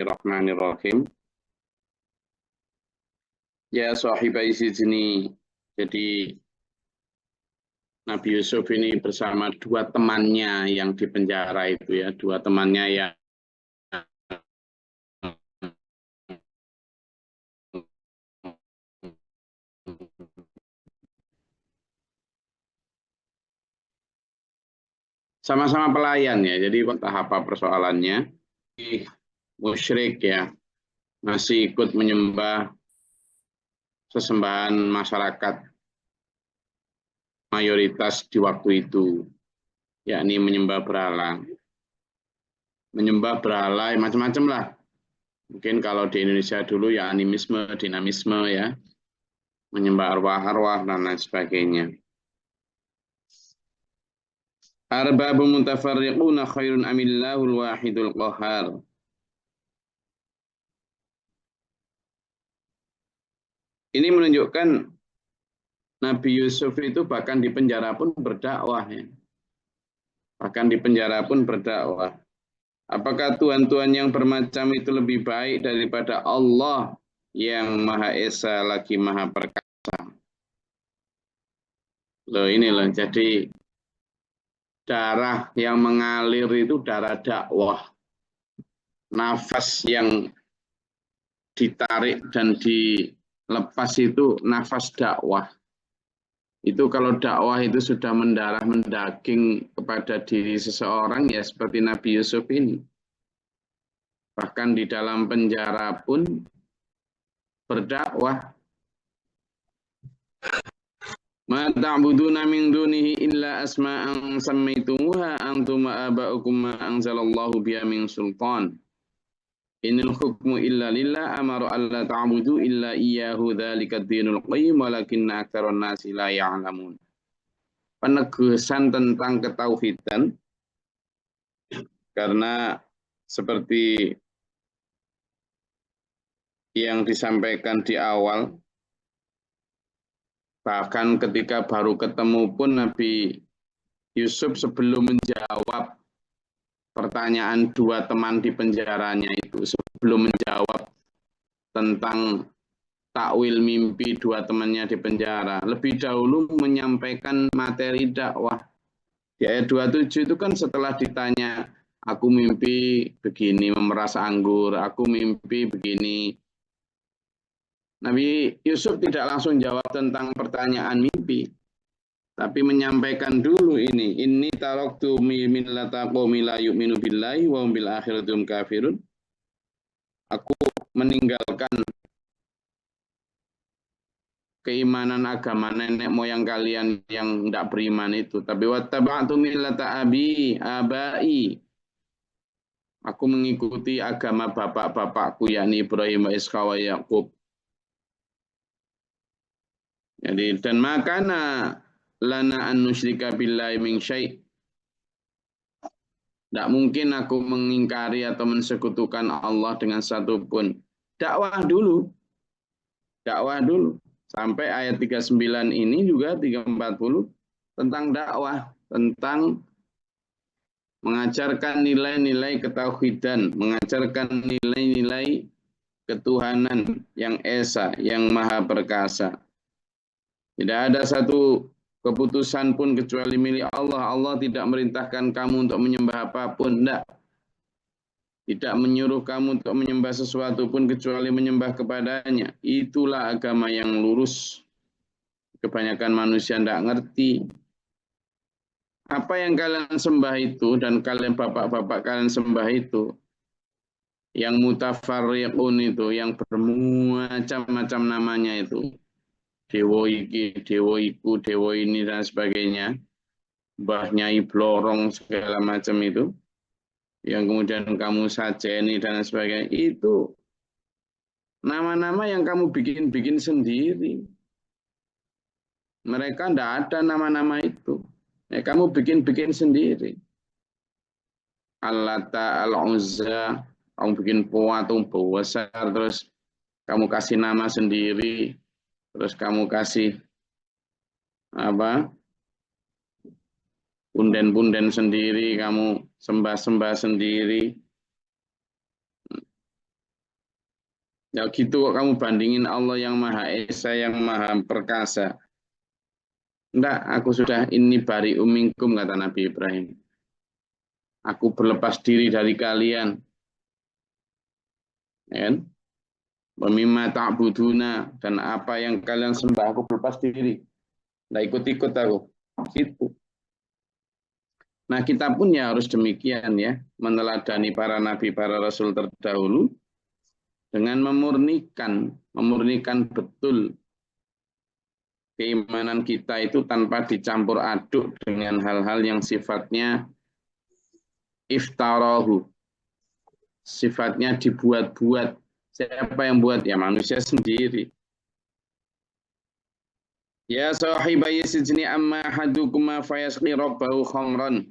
Bismillahirrahmanirrahim. Ya sahibai sijni. Jadi Nabi Yusuf ini bersama dua temannya yang di penjara itu ya, dua temannya yang sama-sama pelayan ya. Jadi entah apa persoalannya, musyrik ya, masih ikut menyembah sesembahan masyarakat mayoritas di waktu itu, yakni menyembah berhala. Menyembah berhala macam-macam lah. Mungkin kalau di Indonesia dulu ya animisme, dinamisme ya, menyembah arwah-arwah dan lain sebagainya. Arbabu mutafarriquna khairun amillahul wahidul qahar. Ini menunjukkan Nabi Yusuf itu bahkan di penjara pun berdakwah ya. Bahkan di penjara pun berdakwah. Apakah Tuhan-Tuhan yang bermacam itu lebih baik daripada Allah yang Maha Esa lagi Maha Perkasa? Loh ini loh, jadi darah yang mengalir itu darah dakwah. Nafas yang ditarik dan dilepas itu nafas dakwah. Itu kalau dakwah itu sudah mendarah mendaging kepada diri seseorang ya seperti Nabi Yusuf ini. Bahkan di dalam penjara pun berdakwah. Ma ta'buduna min dunihi illa asma'an sammaitumuha antum aba'ukum ma anzalallahu biha min sultan. Inil hukmu illa lillah amaru alla ta'budu illa iyyahu dzalika dinul qayyim walakinna aktsarun nasi la ya'lamun. Penegasan tentang ketauhidan karena seperti yang disampaikan di awal, bahkan ketika baru ketemu pun Nabi Yusuf sebelum menjawab pertanyaan dua teman di penjaranya itu, sebelum menjawab tentang takwil mimpi dua temannya di penjara, lebih dahulu menyampaikan materi dakwah. Di ayat 27 itu kan setelah ditanya, aku mimpi begini, memeras anggur, aku mimpi begini. Nabi Yusuf tidak langsung jawab tentang pertanyaan mimpi, tapi menyampaikan dulu ini taraktu millata qaumi la yu'minu billahi wa hum bil akhirati hum kafirun. Aku meninggalkan keimanan agama nenek moyang kalian yang tidak beriman itu, tapi wattaba'tu millata abai. Aku mengikuti agama bapak-bapakku yakni Ibrahim, Ishaq wa Yaqub. Jadi dan makana lana an nusyrika billahi min syai'. Tidak mungkin aku mengingkari atau mensekutukan Allah dengan satu pun. Dakwah dulu. Dakwah dulu. Sampai ayat 39 ini juga 340 tentang dakwah, tentang mengajarkan nilai-nilai ketauhidan, mengajarkan nilai-nilai ketuhanan yang esa, yang maha perkasa. Tidak ada satu keputusan pun kecuali milik Allah. Allah tidak merintahkan kamu untuk menyembah apapun. Tidak. Tidak menyuruh kamu untuk menyembah sesuatu pun kecuali menyembah kepadanya. Itulah agama yang lurus. Kebanyakan manusia tidak ngerti. Apa yang kalian sembah itu dan kalian bapak-bapak kalian sembah itu, yang mutafarriqun itu, yang bermacam-macam namanya itu, dewa iki, dewa iku, dewa ini dan sebagainya, Mbah Nyai Blorong segala macam itu, yang kemudian kamu sajeni dan sebagainya, itu nama-nama yang kamu bikin-bikin sendiri. Mereka tidak ada nama-nama itu. Ya, kamu bikin-bikin sendiri. Al-Lata, Al-Uzza, kamu bikin patung besar, terus kamu kasih nama sendiri, terus kamu kasih apa? Punden-punden sendiri, kamu sembah-sembah sendiri. Ya gitu kok kamu bandingin Allah yang Maha Esa, yang Maha Perkasa. Enggak, aku sudah ini bari uminkum, kata Nabi Ibrahim. Aku berlepas diri dari kalian. Ya kan? Wamimma ta'buduna, dan apa yang kalian sembah, aku berlepas diri. Nggak ikut-ikut aku. Gitu. Nah, kita pun ya harus demikian ya, meneladani para nabi, para rasul terdahulu dengan memurnikan betul keimanan kita itu tanpa dicampur aduk dengan hal-hal yang sifatnya iftarahu, sifatnya dibuat-buat. Siapa yang buat? Ya manusia sendiri. Ya sahibai sijni amma hadukuma fayasqi rabbahu khamran.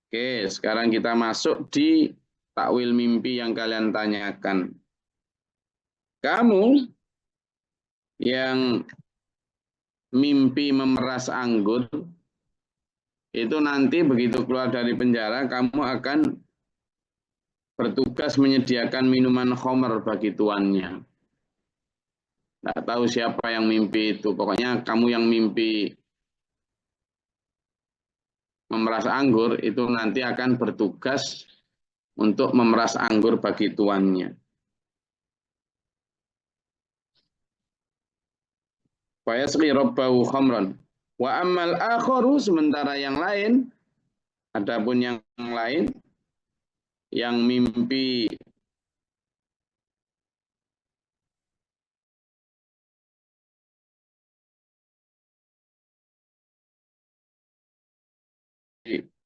Oke, sekarang kita masuk di takwil mimpi yang kalian tanyakan. Kamu yang mimpi memeras anggur, itu nanti begitu keluar dari penjara, kamu akan bertugas menyediakan minuman khamr bagi tuannya. Tidak tahu siapa yang mimpi itu. Pokoknya kamu yang mimpi memeras anggur, itu nanti akan bertugas untuk memeras anggur bagi tuannya. Fayasqi rabbahu khamran. Wa ammal akharu, sementara yang lain, adapun yang lain, yang mimpi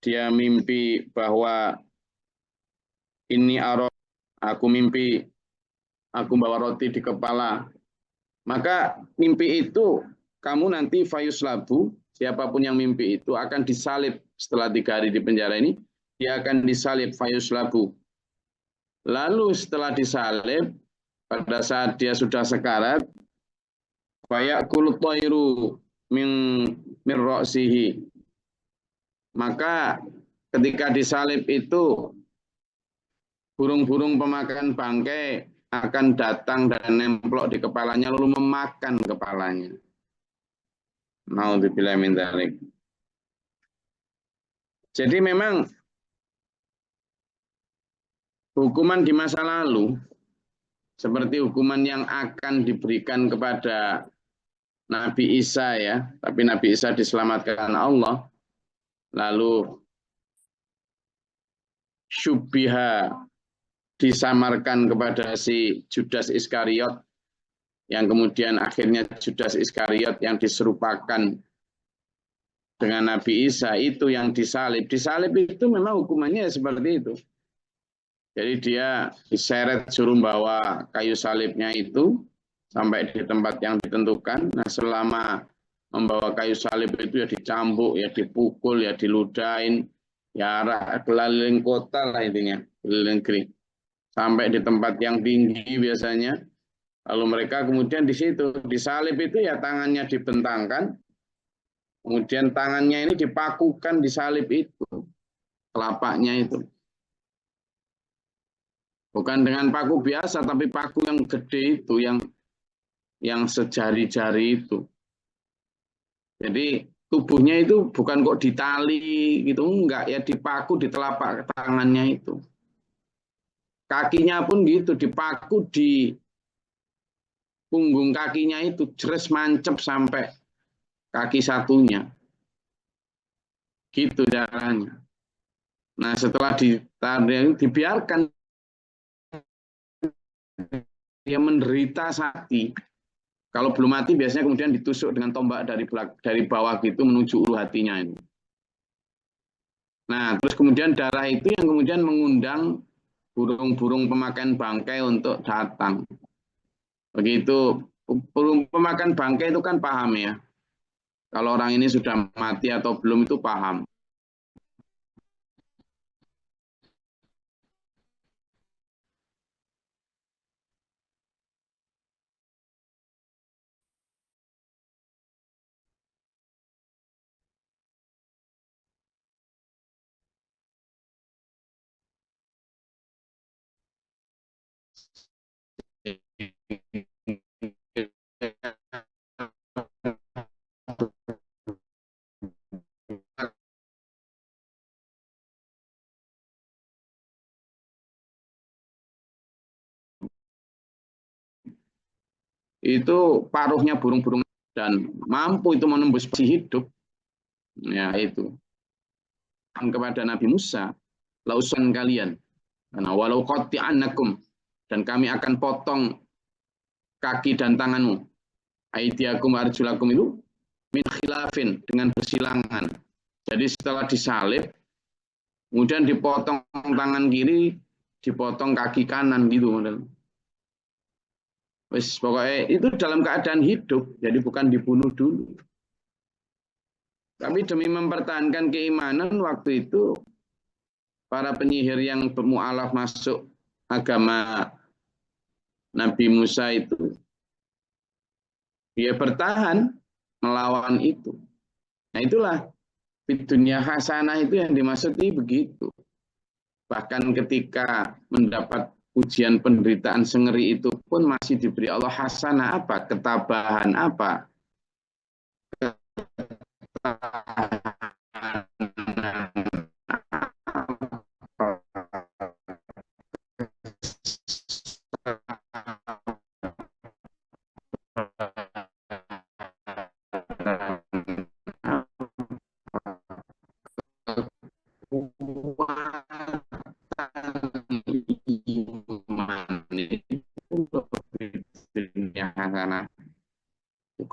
dia mimpi bahwa ini aku mimpi aku bawa roti di kepala, maka mimpi itu kamu nanti fayus labu, siapapun yang mimpi itu akan disalib setelah 3 hari di penjara ini, dia akan disalib fayus labu. Lalu setelah disalib, pada saat dia sudah sekarat, fayakul toiru min mirroksihi. Maka ketika disalib itu, burung-burung pemakan bangkai akan datang dan nemplok di kepalanya lalu memakan kepalanya. Naudzubillah min dzalik. Jadi memang hukuman di masa lalu seperti hukuman yang akan diberikan kepada Nabi Isa ya, tapi Nabi Isa diselamatkan Allah, lalu syubbiha disamarkan kepada si Judas Iskariot, yang kemudian akhirnya Judas Iskariot yang diserupakan dengan Nabi Isa itu yang disalib. Disalib itu memang hukumannya seperti itu. Jadi dia diseret suruh bawa kayu salibnya itu sampai di tempat yang ditentukan. Nah, selama membawa kayu salib itu ya dicambuk, ya dipukul, ya diludahin, ya keliling kota lah intinya, keliling negeri. Sampai di tempat yang tinggi biasanya. Lalu mereka kemudian di situ disalib itu ya tangannya dibentangkan, kemudian tangannya ini dipakukan di salib itu, telapaknya itu. Bukan dengan paku biasa, tapi paku yang gede itu, yang sejari-jari itu. Jadi tubuhnya itu bukan kok ditali gitu, enggak ya, dipaku di telapak tangannya itu. Kakinya pun gitu, dipaku di punggung kakinya itu, jeres mancep sampai kaki satunya. Gitu caranya. Nah, setelah ditarik, dibiarkan dia menderita sakit. Kalau belum mati biasanya kemudian ditusuk dengan tombak dari bawah gitu menuju ulu hatinya ini. Nah, terus kemudian darah itu yang kemudian mengundang burung-burung pemakan bangkai untuk datang. Begitu, burung pemakan bangkai itu kan paham ya. Kalau orang ini sudah mati atau belum itu paham. Itu paruhnya burung-burung dan mampu itu menembus hidup. Ya itu kepada Nabi Musa, lausan kalian. Karena walau qati'annakum, dan kami akan potong kaki dan tanganmu. Aidiakum arjulakum itu min khilafin, dengan bersilangan. Jadi setelah disalib, kemudian dipotong tangan kiri, dipotong kaki kanan gitu. Wes pokoknya itu dalam keadaan hidup, jadi bukan dibunuh dulu. Tapi demi mempertahankan keimanan waktu itu, para penyihir yang bermualaf masuk agama Nabi Musa itu, dia bertahan melawan itu. Nah itulah di dunia hasanah itu yang dimaksudi begitu. Bahkan ketika mendapat ujian penderitaan sengeri itu pun masih diberi Allah hasanah apa? Ketabahan apa?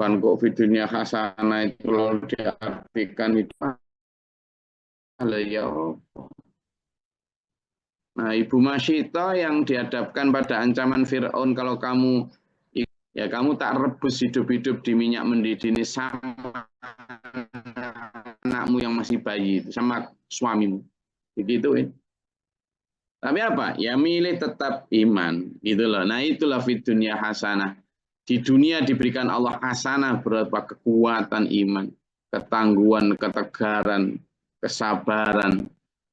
Bukan kok videonya hasanah itu lalu diartikan itu. Ya. Nah, Ibu Masyito yang dihadapkan pada ancaman Fir'aun, kalau kamu ya kamu tak rebus hidup-hidup di minyak mendidih ini sama anakmu yang masih bayi, sama suamimu. Begituin. Tapi apa? Ya milih tetap iman, gitu loh. Nah, itulah fid dunya hasanah. Di dunia diberikan Allah hasanah berupa kekuatan iman, ketangguhan, ketegaran, kesabaran,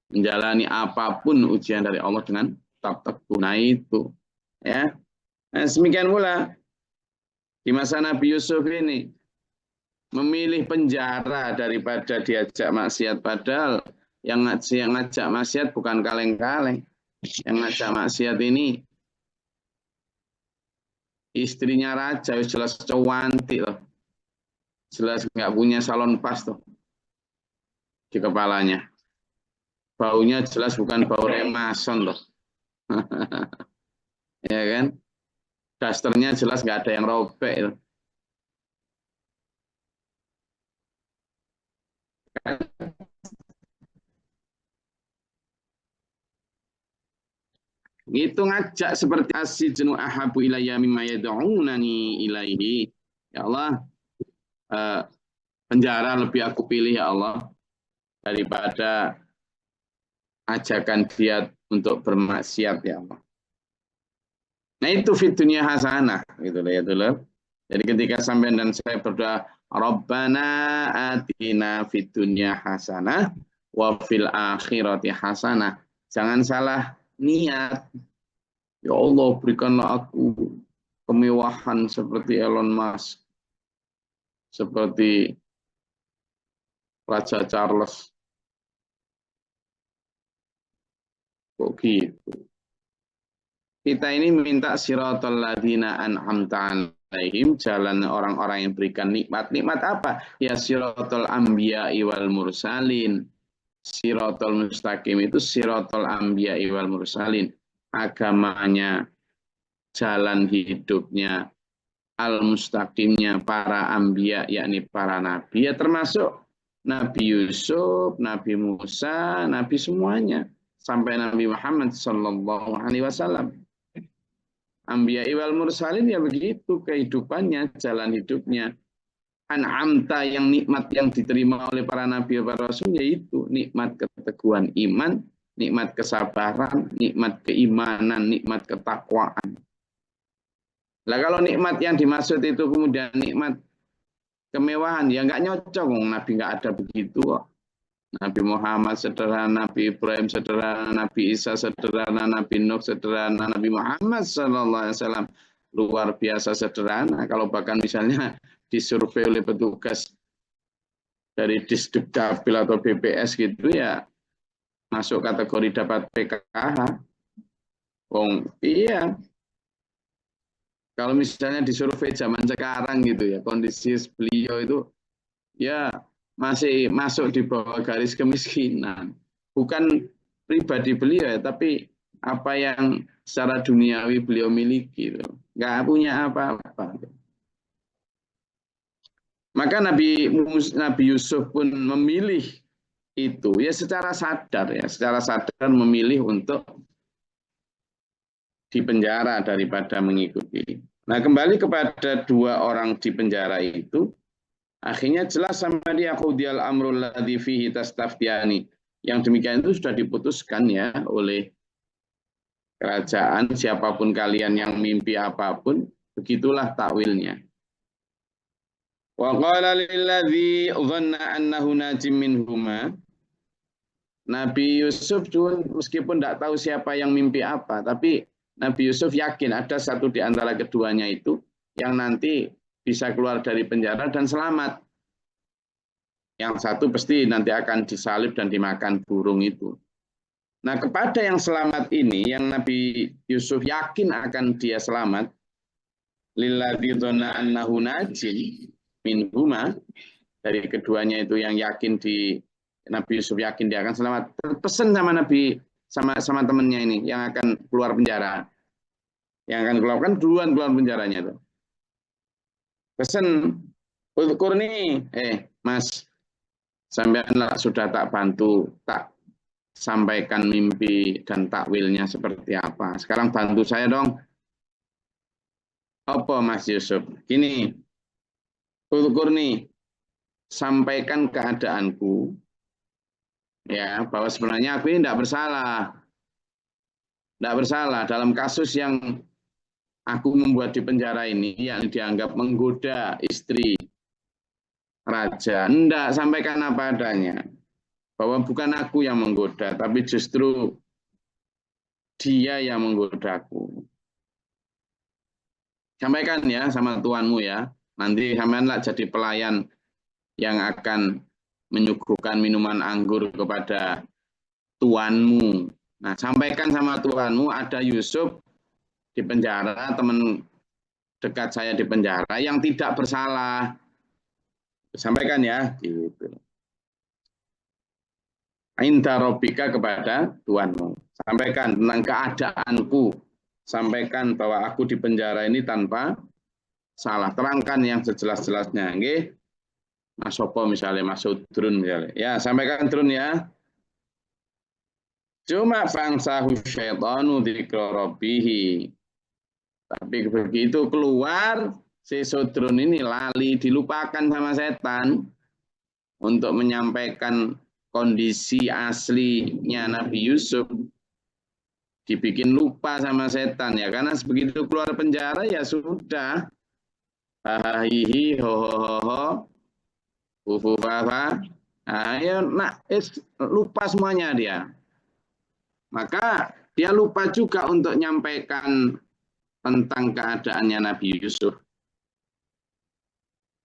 menjalani apapun ujian dari Allah dengan tetap teguh. Nah, itu. Ya. Nah, demikian pula di masa Nabi Yusuf ini memilih penjara daripada diajak maksiat, padahal yang ngajak maksiat bukan kaleng-kaleng. Yang ngajak maksiat ini istrinya raja, jelas cantik loh. Jelas nggak punya salon pas tuh di kepalanya. Baunya jelas bukan bau remason loh. Ya kan? Dasternya jelas nggak ada yang robek loh. Itu ngajak seperti asijnu ahabu ilayya mimma yad'unani ilaihi. Ya Allah, penjara lebih aku pilih ya Allah daripada ajakan dia untuk bermaksiat ya Allah. Nah itu fitunya hasanah gitu ya dulu. Jadi ketika sampai dan saya berdoa, Rabbana atina fitunya hasanah wa fil akhirati hasanah. Jangan salah niat. Ya Allah, berikanlah aku kemewahan seperti Elon Musk, seperti Raja Charles. Kok gitu? Kita ini minta siratal ladzina an'amta alaihim, jalan orang-orang yang berikan nikmat. Nikmat apa? Ya siratal anbiya wal mursalin. Siratal mustaqim itu siratal anbiya wal mursalin. Agamanya, jalan hidupnya, al-mustaqimnya para anbiya, yakni para nabi, ya termasuk Nabi Yusuf, Nabi Musa, Nabi semuanya, sampai Nabi Muhammad Sallallahu Alaihi Wasallam. Anbiya wal mursalin ya begitu kehidupannya, jalan hidupnya. An'amta yang nikmat yang diterima oleh para nabi dan para rasul yaitu nikmat keteguhan iman, nikmat kesabaran, nikmat keimanan, nikmat ketakwaan. Lah kalau nikmat yang dimaksud itu kemudian nikmat kemewahan, ya nggak nyocok, Nabi nggak ada begitu. Nabi Muhammad sederhana, Nabi Ibrahim sederhana, Nabi Isa sederhana, Nabi Nuh sederhana, Nabi Muhammad SAW luar biasa sederhana. Kalau bahkan misalnya disurvei oleh petugas dari Disduk Dapil atau BPS gitu ya, masuk kategori dapat PKH. Iya. Kalau misalnya disurvei zaman sekarang gitu ya, kondisi beliau itu ya masih masuk di bawah garis kemiskinan. Bukan pribadi beliau ya, tapi apa yang secara duniawi beliau miliki. Gitu. Nggak punya apa-apa. Maka Nabi Yusuf pun memilih itu ya secara sadar memilih untuk di penjara daripada mengikuti. Nah, kembali kepada dua orang di penjara itu, akhirnya jelas sama dia qudiyal amrul ladzi fihi tastaftiani. Yang demikian itu sudah diputuskan ya oleh kerajaan, siapapun kalian yang mimpi apapun, begitulah takwilnya. Wa qala lilladzi dhanna annahu najim minhuma. Nabi Yusuf pun meskipun tidak tahu siapa yang mimpi apa, tapi Nabi Yusuf yakin ada satu di antara keduanya itu yang nanti bisa keluar dari penjara dan selamat. Yang satu pasti nanti akan disalib dan dimakan burung itu. Nah, kepada yang selamat ini, yang Nabi Yusuf yakin akan dia selamat, lilladzi dzanna annahu najin minhuma, dari keduanya itu yang yakin Nabi Yusuf yakin dia akan selamat. Pesan sama Nabi sama temannya ini yang akan keluar penjara. Yang akan keluar kan duluan keluar penjaranya itu. Pesan, ukur nih, Mas, sampean sudah tak bantu, tak sampaikan mimpi dan takwilnya seperti apa. Sekarang bantu saya dong. Apa Mas Yusuf? Gini, ukur nih, sampaikan keadaanku, ya bahwa sebenarnya aku ini tidak bersalah dalam kasus yang aku membuat di penjara ini, yang dianggap menggoda istri raja. Tidak, sampaikan apa adanya, bahwa bukan aku yang menggoda, tapi justru dia yang menggodaku. Sampaikan ya sama tuanmu ya, nanti sampeanlah jadi pelayan yang akan menyuguhkan minuman anggur kepada tuanmu. Nah, sampaikan sama tuanmu ada Yusuf di penjara, teman dekat saya di penjara yang tidak bersalah. Sampaikan ya, gitu. Inda Rabbika kepada tuanmu. Sampaikan tentang keadaanku. Sampaikan bahwa aku di penjara ini tanpa salah. Terangkan yang sejelas-jelasnya. Nggih. Mas Sopo misalnya, Mas Sudrun misalnya. Ya, sampaikan Drun ya. Cuma fangsahu syaitanu dzikra rabbih. Tapi begitu keluar, si Sudrun ini lali, dilupakan sama setan untuk menyampaikan kondisi aslinya Nabi Yusuf. Dibikin lupa sama setan ya, karena begitu keluar penjara ya sudah. Hahihi ho ho ho ho. Lupa semuanya dia. Maka dia lupa juga untuk menyampaikan tentang keadaannya Nabi Yusuf.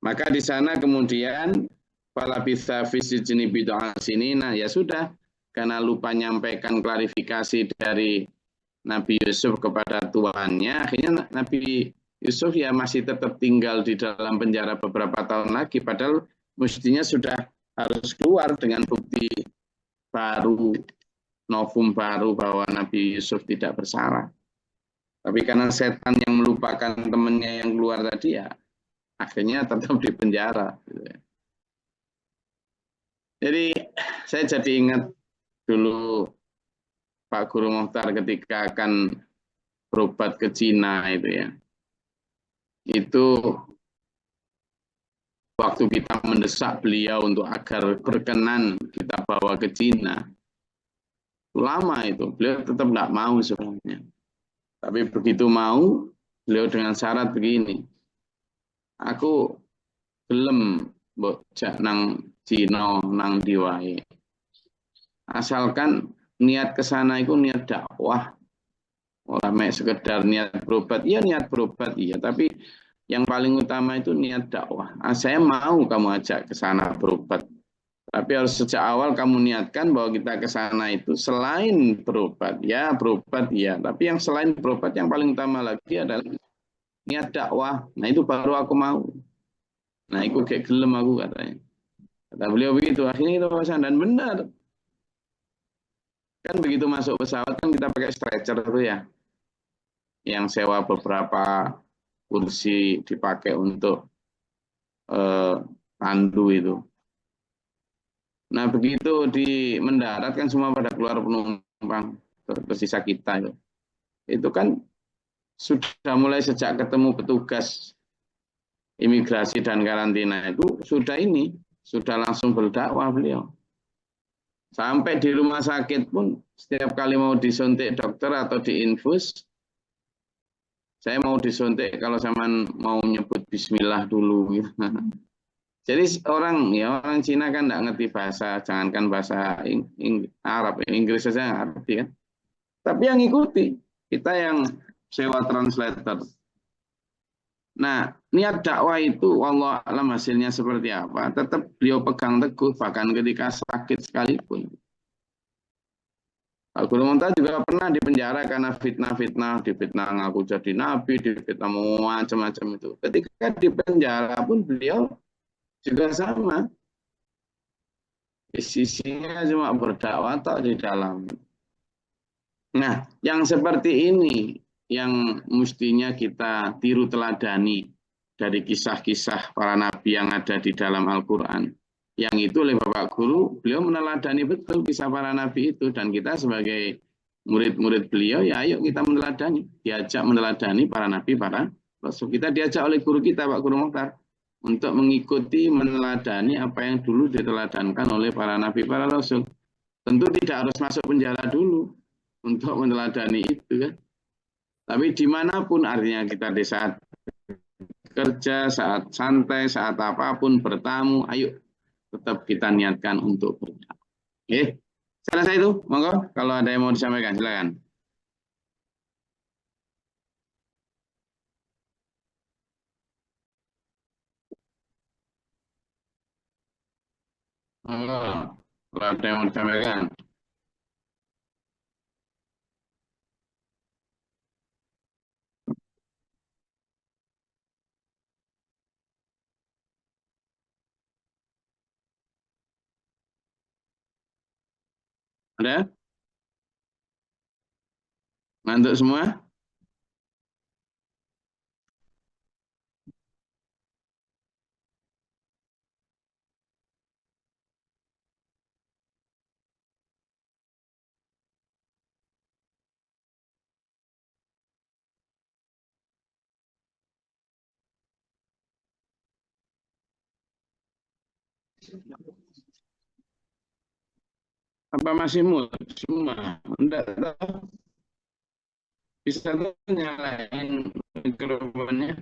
Maka di sana kemudian falabitha fi sijni bid'a sinina, ya sudah, karena lupa menyampaikan klarifikasi dari Nabi Yusuf kepada tuannya, akhirnya Nabi Yusuf ya masih tetap tinggal di dalam penjara beberapa tahun lagi, padahal mestinya sudah harus keluar dengan bukti baru, novum baru bahwa Nabi Yusuf tidak bersalah. Tapi karena setan yang melupakan temannya yang keluar tadi ya, akhirnya tetap di penjara. Jadi saya jadi ingat dulu Pak Guru Mokhtar ketika akan berobat ke Cina itu ya. Itu waktu kita mendesak beliau untuk agar berkenan kita bawa ke Cina. Lama itu, beliau tetap tidak mau sebenarnya. Tapi begitu mau, beliau dengan syarat begini. Aku gelem mbok jak nang Cina nang diwae. Asalkan niat ke sana itu niat dakwah. Orang mek sekedar niat berobat, iya niat berobat iya, tapi yang paling utama itu niat dakwah. Saya mau kamu ajak ke sana berobat, tapi harus sejak awal kamu niatkan bahwa kita ke sana itu selain berobat, ya berobat ya, tapi yang selain berobat yang paling utama lagi adalah niat dakwah. Nah itu baru aku mau. Nah itu kayak gelem aku katanya. Kata beliau begitu, akhirnya kita pesan dan benar. Kan begitu masuk pesawat kan kita pakai stretcher itu ya, yang sewa beberapa kursi dipakai untuk pandu itu. Nah begitu di mendarat kan semua pada keluar penumpang, tersisa kita itu. Itu kan sudah mulai sejak ketemu petugas imigrasi dan karantina itu sudah langsung berdakwah beliau. Sampai di rumah sakit pun setiap kali mau disuntik dokter atau diinfus, saya mau disuntik kalau sama mau nyebut bismillah dulu gitu. Jadi orang Cina kan nggak ngerti bahasa, jangankan bahasa Arab, Inggris saja nggak ngerti kan. Tapi yang ikuti kita yang sewa translator. Nah, niat dakwah itu wallah alam hasilnya seperti apa, tetap beliau pegang teguh bahkan ketika sakit sekalipun. Pak Guru Monta juga pernah dipenjara karena fitnah-fitnah, difitnah ngaku jadi nabi, difitnah macam-macam itu. Ketika di penjara pun beliau juga sama. Sisinya cuma berdakwah atau di dalam. Nah, yang seperti ini yang mestinya kita tiru teladani dari kisah-kisah para nabi yang ada di dalam Al-Quran. Yang itu oleh Bapak Guru, beliau meneladani betul kisah para nabi itu. Dan kita sebagai murid-murid beliau, ya ayo kita meneladani. Diajak meneladani para nabi, para rasul. Kita diajak oleh guru kita, Pak Guru Mokhtar, untuk mengikuti, meneladani apa yang dulu diteladankan oleh para nabi, para rasul. Tentu tidak harus masuk penjara dulu untuk meneladani itu kan. Tapi dimanapun artinya kita di saat kerja, saat santai, saat apapun bertamu, ayo tetap kita niatkan untuk berdakwah. Oke, selesai itu, monggo kalau ada yang mau disampaikan silakan. Monggo, kalau ada yang mau disampaikan. Ada? Ngantuk semua? Apa masih mood semua? Enggak tahu. Bisa tuh nyalain mikrofonnya.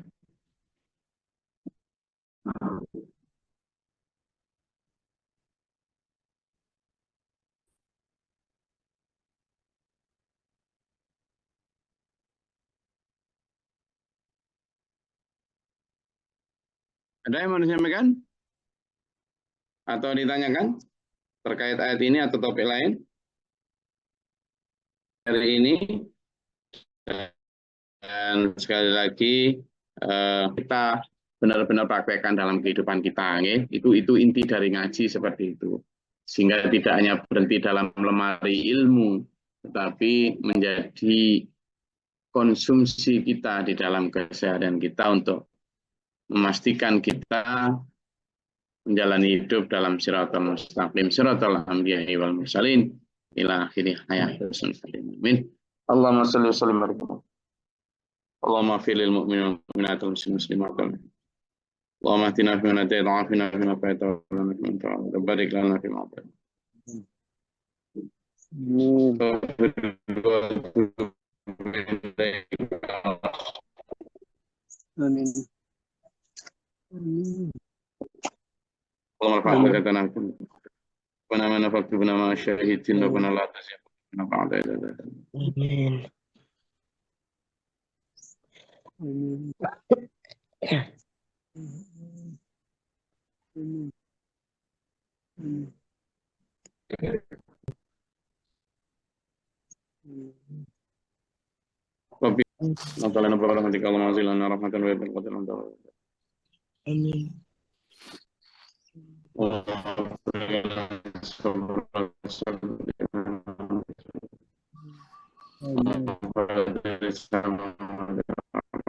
Ada yang mau disampaikan? Atau ditanyakan terkait ayat ini atau topik lain? Hari ini dan sekali lagi kita benar-benar praktekkan dalam kehidupan kita, ya. Itu inti dari ngaji seperti itu, sehingga tidak hanya berhenti dalam lemari ilmu, tetapi menjadi konsumsi kita di dalam keseharian kita untuk memastikan kita menjalani hidup dalam siratal mustaqim, siratal anbiya wal mursalin ila akhir hayat. Amin. Allahumma shalli wa sallim ala اللهم اغفر للمؤمنين والمؤمنات والمسلمات اللهم اهدنا فيمن هديت وعافنا فيما عافيت وتولنا فيمن توليت وبارك لنا فيما اعطيت آمين اللهم ارفع درجتنا لنا فاكتبنا مع الشاهدين ربنا لا تزغ قلوبنا بعد إذ هديتنا. آمين. ربي نطلع لنا برحمتك اللهم انزل لنا رحمة ويبقى القدر عند آمين.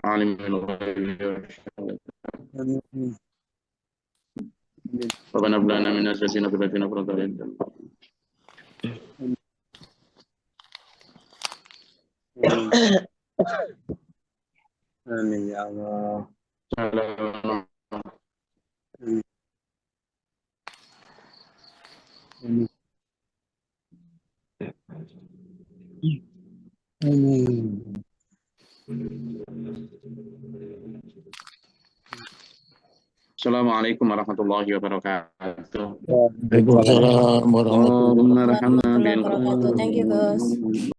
عالم الغيب والشهادة آمين. ربنا هب لنا من أزواجنا وذرياتنا قرة أعين آمين يا الله. آمين. آمين. Assalamualaikum warahmatullahi wabarakatuh. Waalaikumsalam warahmatullahi Allahumma wabarakatuh. rahmna bil Thank you, Gus.